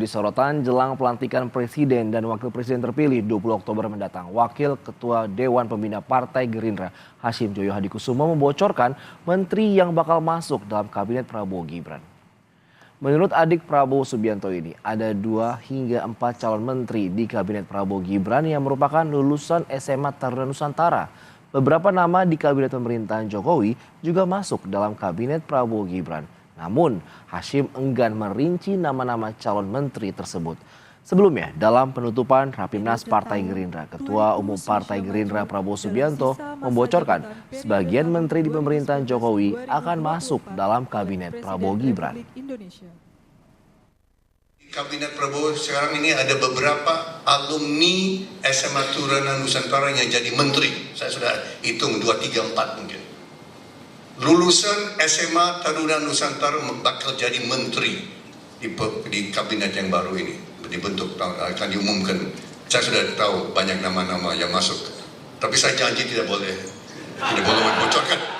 menjadi sorotan jelang pelantikan Presiden dan Wakil Presiden terpilih 20 Oktober mendatang. Wakil Ketua Dewan Pembina Partai Gerindra, Hasyim Joyo Hadikusumo membocorkan menteri yang bakal masuk dalam kabinet Prabowo Gibran. Menurut adik Prabowo Subianto ini, ada 2 hingga 4 calon menteri di kabinet Prabowo Gibran yang merupakan lulusan SMA Taruna Nusantara. Beberapa nama di kabinet pemerintahan Jokowi juga masuk dalam kabinet Prabowo Gibran. Namun, Hasyim enggan merinci nama-nama calon menteri tersebut. Sebelumnya, dalam penutupan Rapimnas Partai Gerindra, Ketua Umum Partai Gerindra Prabowo Subianto membocorkan sebagian menteri di pemerintahan Jokowi akan masuk dalam kabinet Prabowo Gibran. Kabinet Prabowo sekarang ini ada beberapa alumni SMA Taruna Nusantara yang jadi menteri. Saya sudah hitung 2, 3, 4 mungkin. Lulusan SMA Taruna Nusantara bakal jadi menteri di kabinet yang baru ini dibentuk, akan diumumkan. Saya sudah tahu banyak nama-nama yang masuk, tapi saya janji tidak boleh membocorkan.